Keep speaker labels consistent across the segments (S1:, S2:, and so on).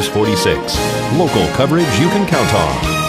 S1: News 46. Local coverage you can count on.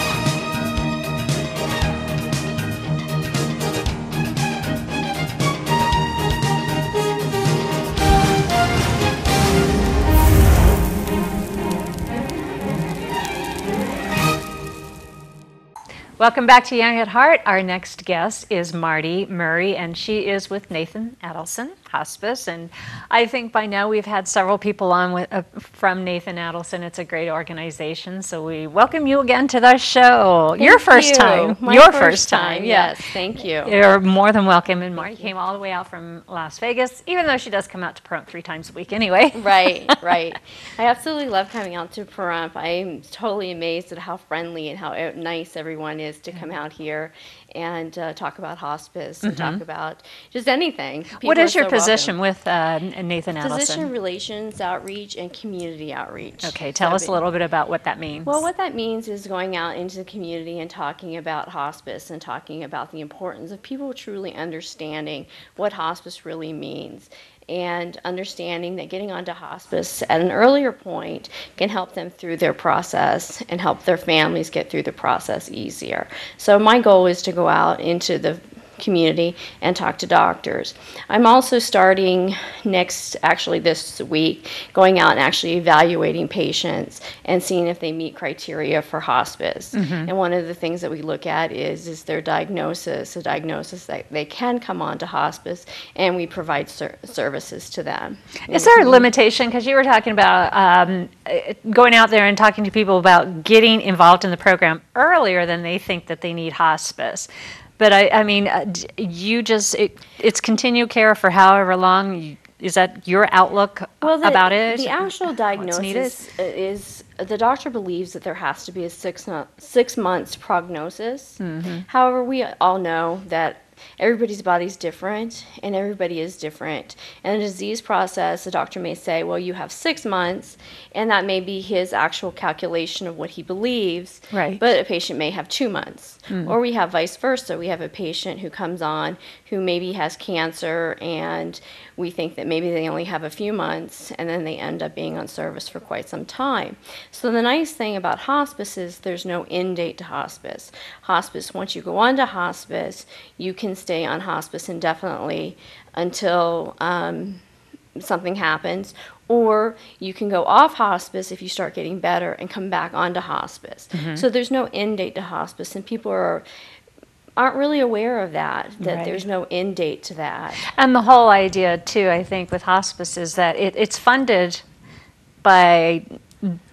S2: Welcome back to Young at Heart. Our next guest is Marty Murray, and she is with Nathan Adelson Hospice. And I think by now we've had several people on from Nathan Adelson. It's a great organization, so we welcome you again to the show. Your first time.
S3: Your first time. Yes, thank you.
S2: You're more than welcome. And Marty came all the way out from Las Vegas, even though she does come out to Pahrump 3 times a week anyway.
S3: Right. I absolutely love coming out to Pahrump. I'm totally amazed at how friendly and how nice everyone is to come out here and talk about hospice and talk about just anything.
S2: What is your position with Nathan Adelson?
S3: Physician relations outreach and community outreach.
S2: Okay, tell us a little bit about what that means.
S3: Well, what that means is going out into the community and talking about hospice and talking about the importance of people truly understanding what hospice really means, and understanding that getting onto hospice at an earlier point can help them through their process and help their families get through the process easier. So my goal is to go out into the community and talk to doctors. I'm also starting this week, going out and actually evaluating patients and seeing if they meet criteria for hospice. And one of the things that we look at is their diagnosis, a diagnosis that they can come on to hospice, and we provide services to them.
S2: Is there a limitation? Because you were talking about going out there and talking to people about getting involved in the program earlier than they think that they need hospice. But I mean, it's continued care for however long. Is that your outlook about it?
S3: The actual diagnosis is the doctor believes that there has to be a 6 months prognosis. However, we all know that everybody's body's different and everybody is different. And the disease process, the doctor may say, well, you have 6 months, and that may be his actual calculation of what he believes.
S2: Right.
S3: But a patient may have 2 months. Or we have vice versa. We have a patient who comes on who maybe has cancer, and we think that maybe they only have a few months, and then they end up being on service for quite some time. So the nice thing about hospice is there's no end date to hospice. Hospice, once you go on to hospice, you can stay on hospice indefinitely until something happens, or you can go off hospice if you start getting better and come back onto hospice. So there's no end date to hospice, and people aren't really aware of that
S2: Right.
S3: There's no end date to that.
S2: And the whole idea, too, I think, with hospice is that it's funded by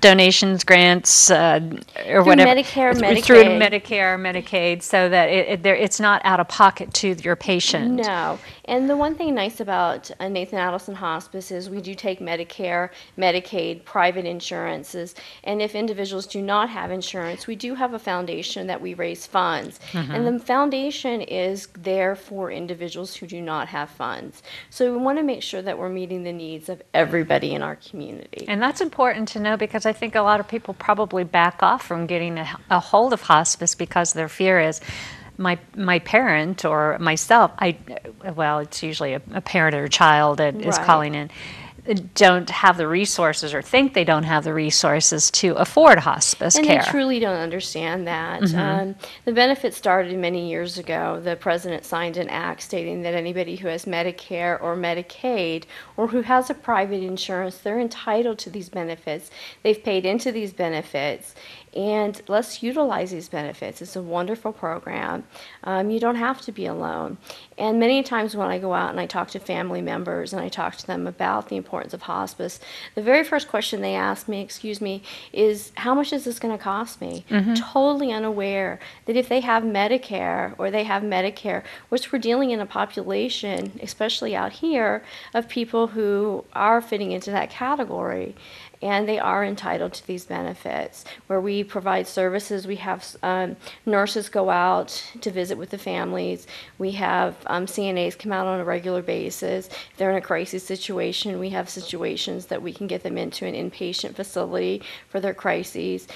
S2: donations, grants, or
S3: Through
S2: whatever.
S3: Medicare, Medicaid.
S2: Through Medicare, Medicaid, so that it's not out of pocket to your patient.
S3: No. And the one thing nice about Nathan Adelson Hospice is we do take Medicare, Medicaid, private insurances, and if individuals do not have insurance, we do have a foundation that we raise funds. And the foundation is there for individuals who do not have funds. So we want to make sure that we're meeting the needs of everybody in our community.
S2: And that's important to know, because I think a lot of people probably back off from getting a hold of hospice because their fear is, my parent or myself, it's usually a parent or a child that is
S3: Right.
S2: calling in, don't have the resources or think they don't have the resources to afford hospice
S3: And
S2: care.
S3: they truly don't understand that. The benefit started many years ago. The president signed an act stating that anybody who has Medicare or Medicaid or who has a private insurance, they're entitled to these benefits. They've paid into these benefits, and let's utilize these benefits. It's a wonderful program. You don't have to be alone. And many times when I go out and I talk to family members and I talk to them about the importance of hospice, the very first question they ask me, is how much is this going to cost me? Totally unaware that if they have Medicare or they have Medicare, which we're dealing in a population, especially out here, of people who are fitting into that category, and they are entitled to these benefits, where we provide services. We have nurses go out to visit with the families. We have CNAs come out on a regular basis. If they're in a crisis situation, we have situations that we can get them into an inpatient facility for their crises.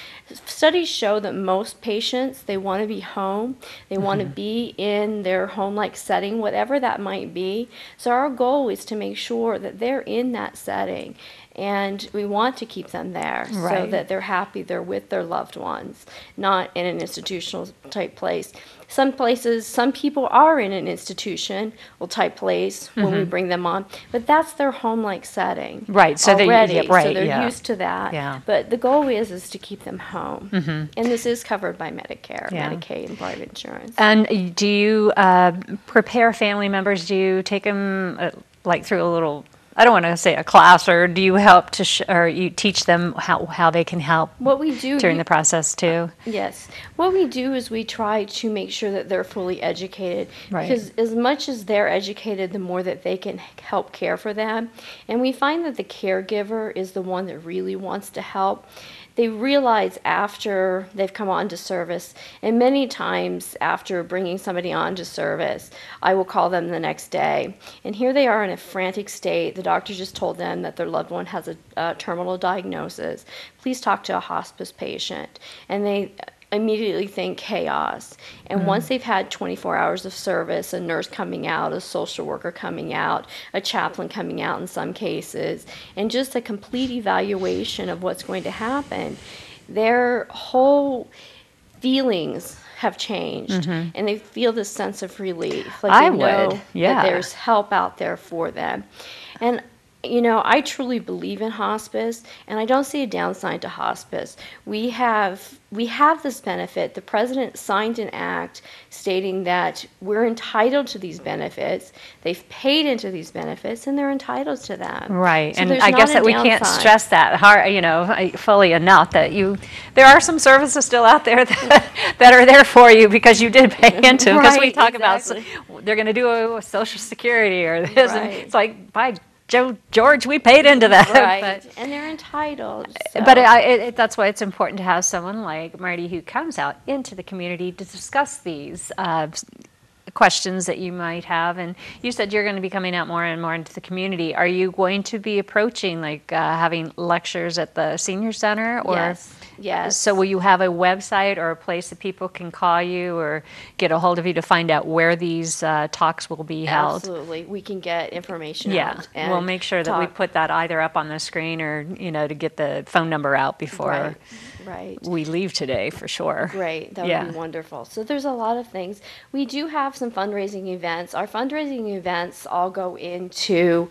S3: Studies show that most patients, they want to be home. They want to be in their home-like setting, whatever that might be. So our goal is to make sure that they're in that setting. And we want to keep them there so
S2: Right.
S3: that they're happy, they're with their loved ones, not in an institutional type place. Some places, some people are in an institutional type place when we bring them on, but that's their home-like setting.
S2: Right, so they-
S3: already,
S2: yeah,
S3: so
S2: right,
S3: they're
S2: yeah.
S3: used to that.
S2: Yeah.
S3: But the goal is to keep them home, and this is covered by Medicare,
S2: Yeah.
S3: Medicaid, and private insurance.
S2: And do you prepare family members? Do you take them like through a little, I don't want to say a class, or do you help to, or you teach them how they can help
S3: What we do
S2: during the process too?
S3: Yes. What we do is we try to make sure that they're fully educated.
S2: Right.
S3: Because as much as they're educated, the more that they can help care for them. And we find that the caregiver is the one that really wants to help. They realize after they've come on to service, and many times after bringing somebody on to service, I will call them the next day. And here they are in a frantic state. The doctor just told them that their loved one has a terminal diagnosis. Please talk to a hospice patient. And they immediately think chaos. And once they've had 24 hours of service, a nurse coming out, a social worker coming out, a chaplain coming out in some cases, and just a complete evaluation of what's going to happen, their whole feelings have changed, and they feel this sense of relief. Like
S2: I
S3: they know
S2: would, yeah.
S3: that there's help out there for them. And you know, I truly believe in hospice, and I don't see a downside to hospice. We have this benefit. The president signed an act stating that we're entitled to these benefits. They've paid into these benefits, and they're entitled to them.
S2: Right,
S3: So
S2: and
S3: there's
S2: I
S3: not
S2: guess
S3: a
S2: that we can't
S3: downside.
S2: stress that hard, fully enough, that there are some services still out there that are there for you because you did pay into them. Because we
S3: Right,
S2: talk
S3: exactly.
S2: about they're going to do a Social Security or this, and
S3: Right.
S2: it's like, by George, we paid into that.
S3: Right, and they're entitled.
S2: But
S3: so.
S2: that's why it's important to have someone like Marty who comes out into the community to discuss these questions that you might have. And you said you're going to be coming out more and more into the community. Are you going to be approaching, like having lectures at the senior center? Or
S3: Yes.
S2: So will you have a website or a place that people can call you or get a hold of you to find out where these talks will be held?
S3: Absolutely. We can get information
S2: Yeah,
S3: out. And
S2: we'll make sure that we
S3: talk.
S2: put that either up on the screen or, to get the phone number out before
S3: Right.
S2: we leave today, for sure.
S3: Great, that
S2: Yeah.
S3: would be wonderful. So there's a lot of things. We do have some fundraising events. Our fundraising events all go into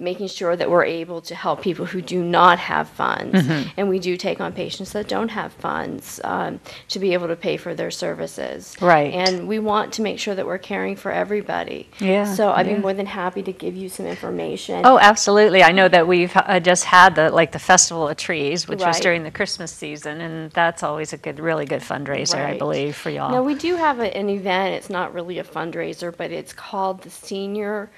S3: making sure that we're able to help people who do not have funds.
S2: Mm-hmm.
S3: And we do take on patients that don't have funds to be able to pay for their services.
S2: Right.
S3: And we want to make sure that we're caring for everybody.
S2: Yeah,
S3: So I'd
S2: yeah.
S3: be more than happy to give you some information.
S2: Oh, absolutely. I know that we've just had the Festival of Trees, which was
S3: Right.
S2: during the Christmas season, and that's always a really good fundraiser, I
S3: Right.
S2: believe, for y'all.
S3: Now, we do have an event. It's not really a fundraiser, but it's called the Senior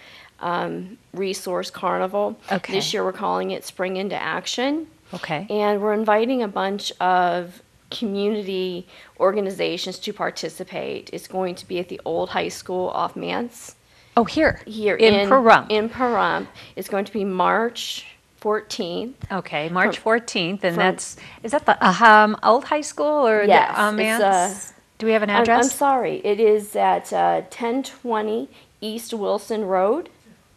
S3: Resource Carnival.
S2: Okay.
S3: This year we're calling it Spring into Action.
S2: Okay.
S3: And we're inviting a bunch of community organizations to participate. It's going to be at the old high school off Mance
S2: Oh, here
S3: here
S2: in Pahrump.
S3: In Pahrump. It's going to be March 14th.
S2: Okay, March 14th, and
S3: from-
S2: is that the old high school or
S3: Yes,
S2: the
S3: it's,
S2: Mance? Do we have an
S3: I'm
S2: address?
S3: sorry. It is at 1020 East Wilson Road.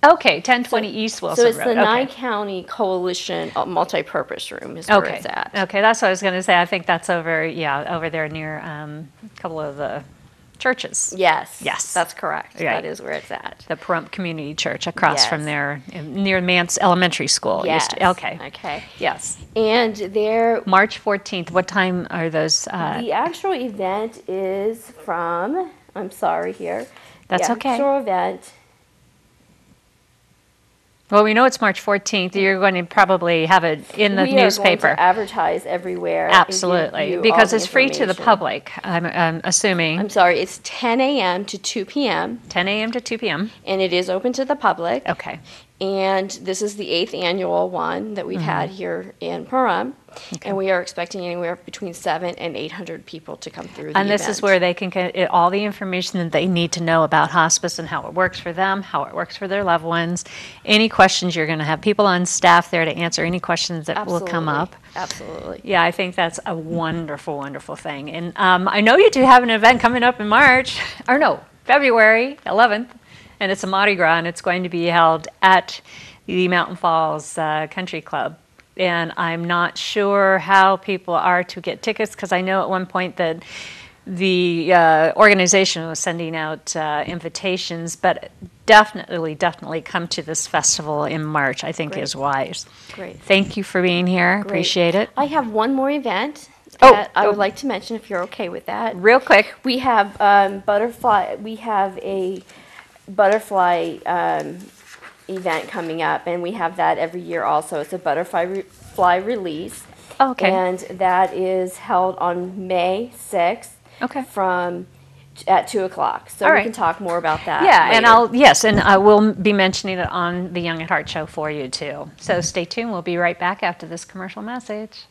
S2: Okay, 1020 East Wilson
S3: So it's
S2: Road.
S3: the
S2: Okay.
S3: Nye County Coalition Multipurpose Room is where
S2: Okay.
S3: it's at.
S2: Okay, that's what I was going to say. I think that's over there near a couple of the churches.
S3: Yes.
S2: Yes.
S3: That's correct.
S2: Right.
S3: That is where it's at.
S2: The Pahrump Community Church across from
S3: Yes.
S2: there, near Mance Elementary School.
S3: Yes.
S2: Okay.
S3: Okay.
S2: Yes.
S3: And there,
S2: March 14th. What time are those?
S3: the actual event is from, I'm sorry here.
S2: That's
S3: the
S2: okay.
S3: actual event.
S2: Well, we know it's March 14th. You're going to probably have it in the
S3: we
S2: newspaper.
S3: are going to advertise everywhere. and give
S2: Absolutely,
S3: you all
S2: because
S3: the
S2: it's free to the
S3: information.
S2: public. I'm assuming
S3: I'm sorry, it's 10 a.m. to 2 p.m.
S2: 10 a.m. to 2 p.m.
S3: and it is open to the public.
S2: Okay.
S3: And this is the 8th annual one that we've had here in Pahrump. And we are expecting anywhere between 700 and 800 people to come through the
S2: And this is
S3: event.
S2: where they can get all the information that they need to know about hospice and how it works for them, how it works for their loved ones. Any questions, you're going to have people on staff there to answer any questions that will come up.
S3: Absolutely.
S2: Yeah, I think that's a wonderful, wonderful thing. And I know you do have an event coming up in March, or no, February 11th, and it's a Mardi Gras, and it's going to be held at the Mountain Falls Country Club. And I'm not sure how people are to get tickets, because I know at one point that the organization was sending out invitations, but definitely come to this festival in March, I think is wise.
S3: Great.
S2: Thank you for being here.
S3: Great.
S2: Appreciate it.
S3: I have one more event
S2: Oh,
S3: that I would like to mention, if you're okay with that.
S2: Real quick.
S3: We have we have a butterfly event coming up, and we have that every year also. It's a butterfly release.
S2: Okay.
S3: And that is held on May 6th.
S2: Okay.
S3: At 2 o'clock. So
S2: All
S3: we
S2: right.
S3: can talk more about that.
S2: Yeah,
S3: later.
S2: and I will be mentioning it on the Young at Heart show for you too. So stay tuned. We'll be right back after this commercial message.